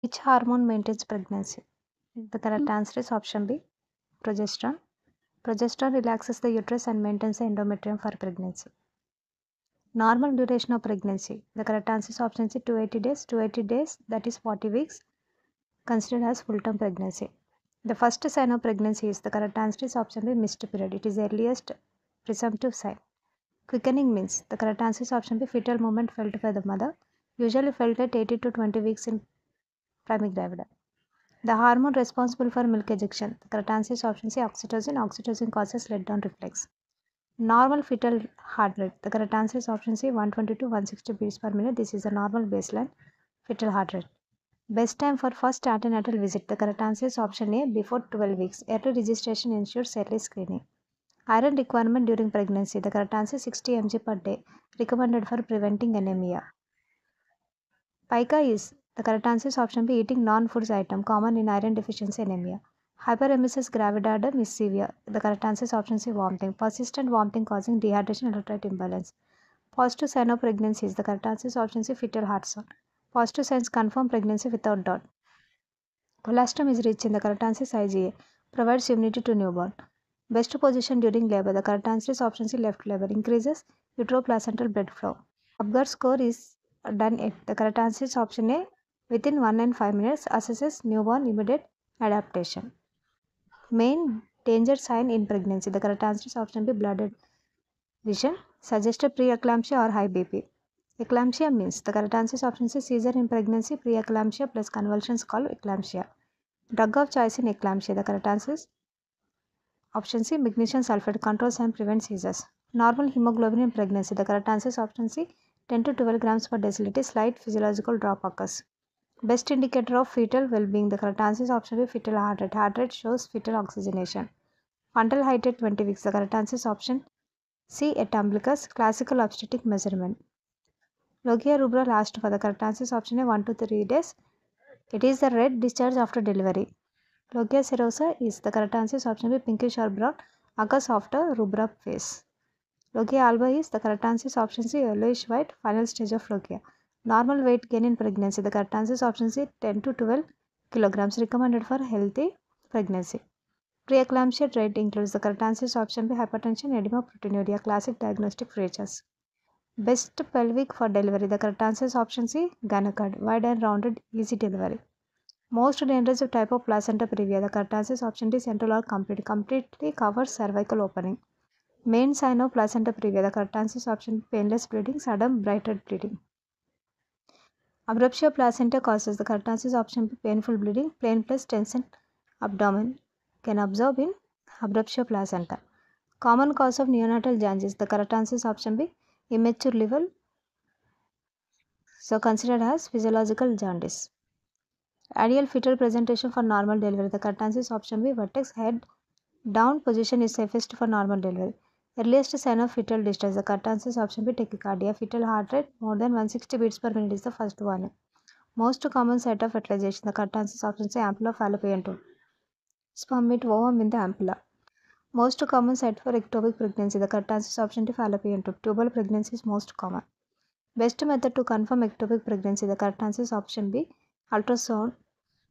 Which hormone maintains pregnancy? The correct answer is option B, progesterone. Progesterone relaxes the uterus and maintains the endometrium for pregnancy. Normal duration of pregnancy. The correct answer is option C, 280 days. 280 days, that is 40 weeks, considered as full-term pregnancy. The first sign of pregnancy is the correct answer is option B, missed period. It is the earliest presumptive sign. Quickening means the correct answer is option B, fetal movement felt by the mother, usually felt at 18 to 20 weeks in primigravida. The hormone responsible for milk ejection. The correct answer is option C, oxytocin. Oxytocin causes letdown reflex. Normal fetal heart rate. The correct answer is option C, 120 to 160 beats per minute. This is the normal baseline fetal heart rate. Best time for first antenatal visit. The correct answer is option A, before 12 weeks. Early registration ensures early screening. Iron requirement during pregnancy. The correct answer is 60 mg per day, recommended for preventing anemia. Pica is the correct answer is option B, eating non-foods item common in iron deficiency anemia. Hyperemesis gravidarum is severe. The correct answer is option C, vomiting. Persistent vomiting causing dehydration and electrolyte imbalance. Positive sign of pregnancy is the correct answer is option C, fetal heart sound. Positive signs confirm pregnancy without doubt. Colostrum is rich in the correct answer is IgA. Provides immunity to newborn. Best position during labor. The correct answer is option C, left labor. Increases uteroplacental blood flow. Apgar score is done at. The correct answer is option A, within 1 and 5 minutes. Assesses newborn immediate adaptation. Main danger sign in pregnancy. The correct answer is option B, blurred vision. Suggested preeclampsia or high BP. Eclampsia means the correct answer is option C, seizure in pregnancy. Preeclampsia plus convulsions called eclampsia. Drug of choice in eclampsia. The correct answer is option C, magnesium sulfate, controls and prevents seizures. Normal hemoglobin in pregnancy. The correct answer is option C, 10 to 12 grams per deciliter. Slight physiological drop occurs. Best indicator of fetal well-being. The correct answer is option B, fetal heart rate. Heart rate shows fetal oxygenation. Fundal height at 20 weeks. The correct answer is option C, at umbilicus. Classical obstetric measurement. Logia rubra lasts for the correct answer is option A, 1 to 3 days. It is the red discharge after delivery. Logia serosa is the correct answer is option B, pinkish or brown, occurs after rubra phase. Logia alba is the correct answer is option C, yellowish white, final stage of logia. Normal weight gain in pregnancy. The correct answer is option C, 10 to 12 kilograms, recommended for healthy pregnancy. Preeclampsia trait includes the correct answer is option B, hypertension, edema, proteinuria. Classic diagnostic features. Best pelvic for delivery. The correct answer is option C, gynecord, wide and rounded, easy delivery. Most dangerous type of placenta previa. The correct answer is option D, central or complete. Completely covers cervical opening. Main sign of placenta previa. The correct answer is option painless bleeding, sudden bright red bleeding. Abruptio placenta causes. The correct answer is option B, painful bleeding. Plain plus tension abdomen can absorb in abruptio placenta. Common cause of neonatal jaundice. The correct answer is option B, immature liver, so considered as physiological jaundice. Ideal fetal presentation for normal delivery. The correct answer is option B, vertex head down position is safest for normal delivery. Earliest sign of fetal distress. The correct answer is option B, tachycardia. Fetal heart rate more than 160 beats per minute is the first one. Most common site of fertilization. The correct answer is option C, ampulla fallopian tube. Sperm meet ovum in the ampulla. Most common site for ectopic pregnancy. The correct answer is option D, fallopian tube. Tubal pregnancy is most common. Best method to confirm ectopic pregnancy. The correct answer is option B, ultrasound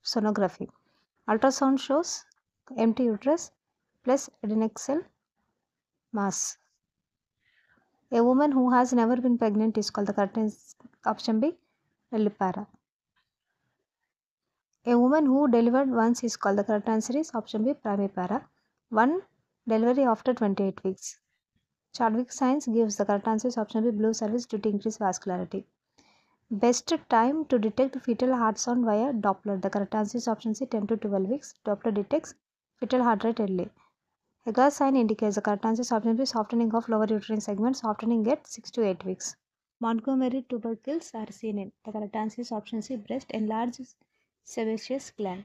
sonography. Ultrasound shows empty uterus plus adnexal mass. A woman who has never been pregnant is called. The correct option B, nulliparا. A woman who delivered once is called. The correct answer is option B, primipara. One delivery after 28 weeks. Chadwick signs gives the correct answer is option B, blue cervix due to increased vascularity. Best time to detect fetal heart sound via Doppler. The correct answer is option C, 10 to 12 weeks. Doppler detects fetal heart rate early. Hagar sign indicates the correct answer is option B, softening of lower uterine segment, softening at 6 to 8 weeks. Montgomery tubercles are seen in. The correct answer is option C, breast, enlarged sebaceous gland.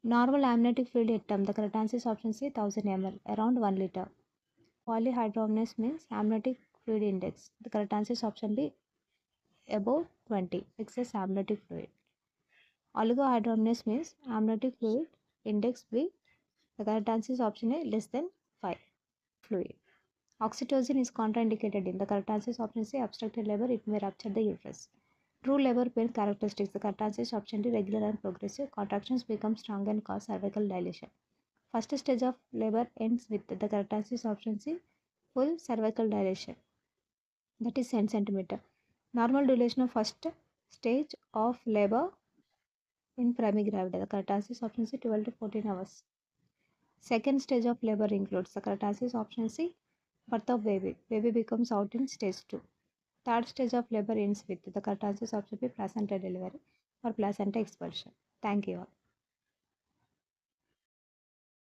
Normal amniotic fluid at term. The correct answer is option C, 1000 ml, around 1 liter. Polyhydramnios means amniotic fluid index. The correct answer is option B, above 20, excess amniotic fluid. Oligohydramnios means amniotic fluid index B. The correct answer is option A, less than 5 fluid. Oxytocin is contraindicated in. The correct answer is option C, obstructed labor, it may rupture the uterus. True labor pain characteristics. The correct answer is option D, regular and progressive. Contractions become strong and cause cervical dilation. First stage of labor ends with the correct answer is option C, full cervical dilation. That is 10 centimeter. Normal duration of first stage of labor in primigravida. The correct answer is option C, 12 to 14 hours. Second stage of labor includes the correct answer is option C, birth of baby. Baby becomes out in stage 2. Third stage of labor ends with the correct answer is option B, placenta delivery or placenta expulsion. Thank you all.